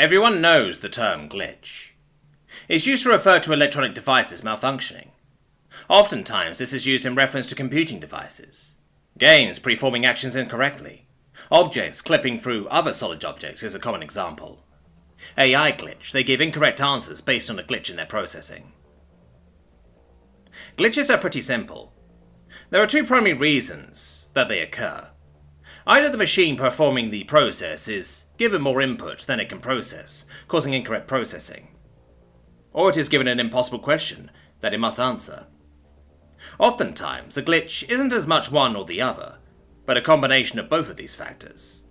Everyone knows the term glitch. It's used to refer to electronic devices malfunctioning. Oftentimes this is used in reference to computing devices. Games performing actions incorrectly. Objects clipping through other solid objects is a common example. AI glitch, they give incorrect answers based on a glitch in their processing. Glitches are pretty simple. There are two primary reasons that they occur. Either the machine performing the process is given more input than it can process, causing incorrect processing. Or it is given an impossible question that it must answer. Oftentimes, a glitch isn't as much one or the other, but a combination of both of these factors.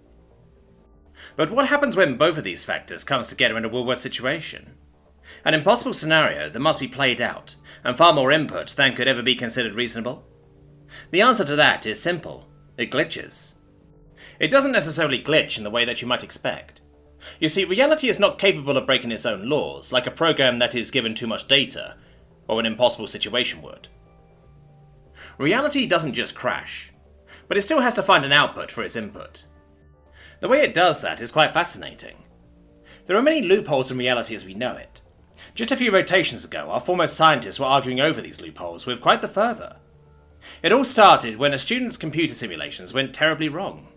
But what happens when both of these factors comes together in a real-world situation? An impossible scenario that must be played out, and far more input than could ever be considered reasonable? The answer to that is simple. It glitches. It doesn't necessarily glitch in the way that you might expect. You see, reality is not capable of breaking its own laws, like a program that is given too much data, or an impossible situation would. Reality doesn't just crash, but it still has to find an output for its input. The way it does that is quite fascinating. There are many loopholes in reality as we know it. Just a few rotations ago, our foremost scientists were arguing over these loopholes with quite the fervour. It all started when a student's computer simulations went terribly wrong.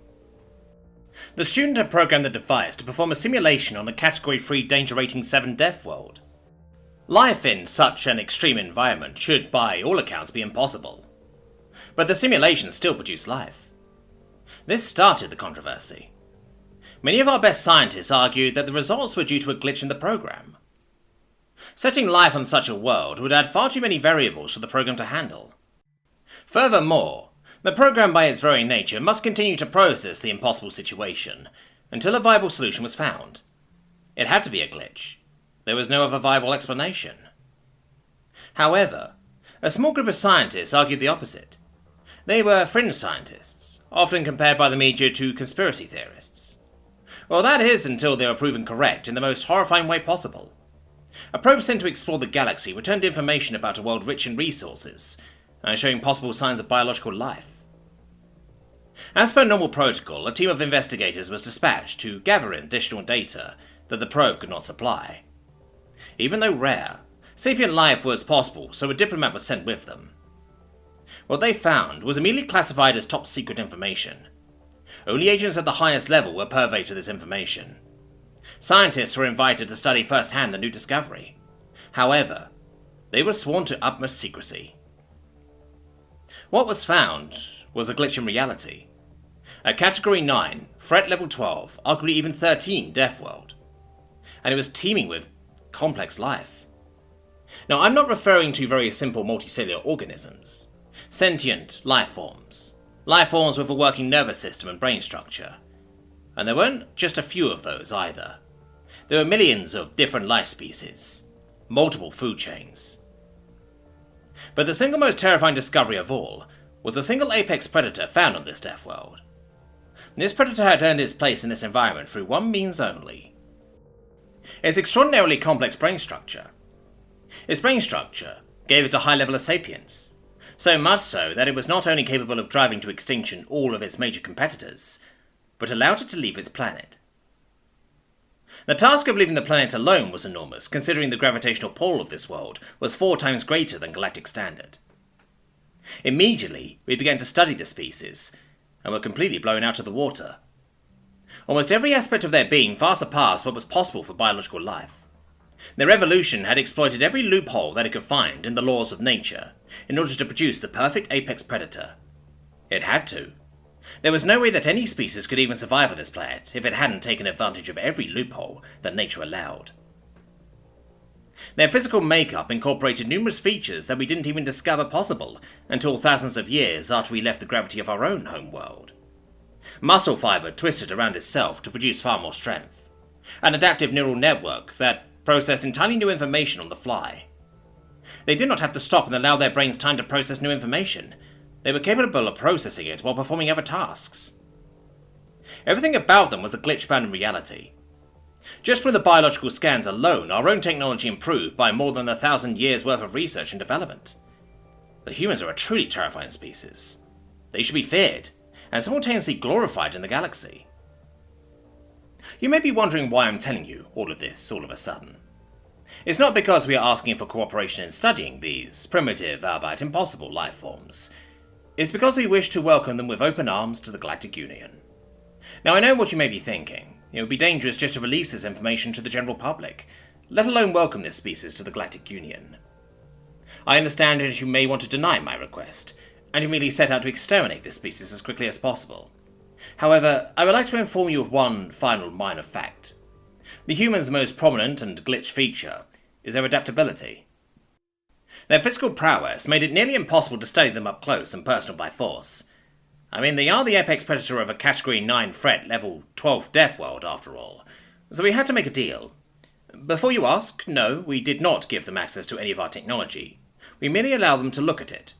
The student had programmed the device to perform a simulation on a Category 3 danger rating 7 death world. Life in such an extreme environment should, by all accounts, be impossible. But the simulation still produced life. This started the controversy. Many of our best scientists argued that the results were due to a glitch in the program. Setting life on such a world would add far too many variables for the program to handle. Furthermore, the program by its very nature must continue to process the impossible situation until a viable solution was found. It had to be a glitch. There was no other viable explanation. However, a small group of scientists argued the opposite. They were fringe scientists, often compared by the media to conspiracy theorists. Well, that is until they were proven correct in the most horrifying way possible. A probe sent to explore the galaxy returned information about a world rich in resources, and showing possible signs of biological life. As per normal protocol, a team of investigators was dispatched to gather in additional data that the probe could not supply. Even though rare, sapient life was possible, so a diplomat was sent with them. What they found was immediately classified as top secret information. Only agents at the highest level were purvey to this information. Scientists were invited to study firsthand the new discovery. However, they were sworn to utmost secrecy. What was found was a glitch in reality. A Category 9, Threat Level 12, arguably even 13 death world. And it was teeming with complex life. Now, I'm not referring to very simple multicellular organisms. Sentient life forms. Life forms with a working nervous system and brain structure. And there weren't just a few of those either. There were millions of different life species. Multiple food chains. But the single most terrifying discovery of all was a single apex predator found on this death world. This predator had earned its place in this environment through one means only. Its extraordinarily complex brain structure. Its brain structure gave it a high level of sapience, so much so that it was not only capable of driving to extinction all of its major competitors, but allowed it to leave its planet. The task of leaving the planet alone was enormous, considering the gravitational pull of this world was 4 times greater than galactic standard. Immediately, we began to study the species, and were completely blown out of the water. Almost every aspect of their being far surpassed what was possible for biological life. Their evolution had exploited every loophole that it could find in the laws of nature, in order to produce the perfect apex predator. It had to. There was no way that any species could even survive on this planet if it hadn't taken advantage of every loophole that nature allowed. Their physical makeup incorporated numerous features that we didn't even discover possible until thousands of years after we left the gravity of our own home world. Muscle fiber twisted around itself to produce far more strength. An adaptive neural network that processed entirely new information on the fly. They did not have to stop and allow their brains time to process new information. They were capable of processing it while performing other tasks. Everything about them was a glitch found in reality. Just through the biological scans alone, our own technology improved by more than 1,000 years' worth of research and development. The humans are a truly terrifying species. They should be feared, and simultaneously glorified in the galaxy. You may be wondering why I'm telling you all of this all of a sudden. It's not because we are asking for cooperation in studying these primitive, albeit impossible life forms. It's because we wish to welcome them with open arms to the Galactic Union. Now I know what you may be thinking. It would be dangerous just to release this information to the general public, let alone welcome this species to the Galactic Union. I understand that you may want to deny my request, and you merely set out to exterminate this species as quickly as possible. However, I would like to inform you of one final minor fact. The humans' most prominent and glitch feature is their adaptability. Their physical prowess made it nearly impossible to study them up close and personal by force. I mean, they are the apex predator of a Category 9 threat level 12 death world, after all. So we had to make a deal. Before you ask, no, we did not give them access to any of our technology. We merely allowed them to look at it.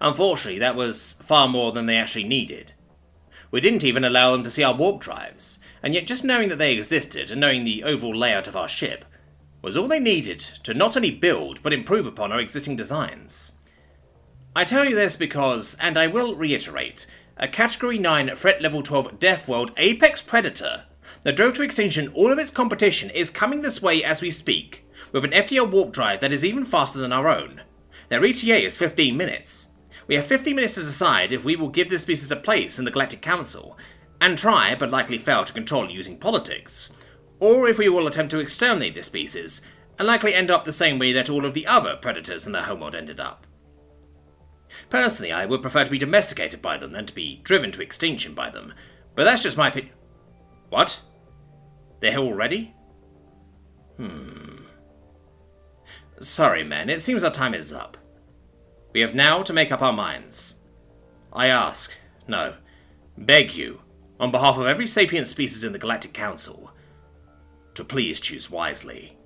Unfortunately, that was far more than they actually needed. We didn't even allow them to see our warp drives, and yet just knowing that they existed and knowing the overall layout of our ship was all they needed to not only build but improve upon our existing designs. I tell you this because, and I will reiterate, a Category 9 Threat Level 12 Death World apex predator that drove to extinction all of its competition is coming this way as we speak, with an FTL warp drive that is even faster than our own. Their ETA is 15 minutes. We have 15 minutes to decide if we will give this species a place in the Galactic Council, and try, but likely fail to control it using politics, or if we will attempt to exterminate this species, and likely end up the same way that all of the other predators in their homeworld ended up. Personally, I would prefer to be domesticated by them than to be driven to extinction by them, but that's just my opinion. What? They're here already? Sorry, men, it seems our time is up. We have now to make up our minds. I ask, no, beg you, on behalf of every sapient species in the Galactic Council, to please choose wisely.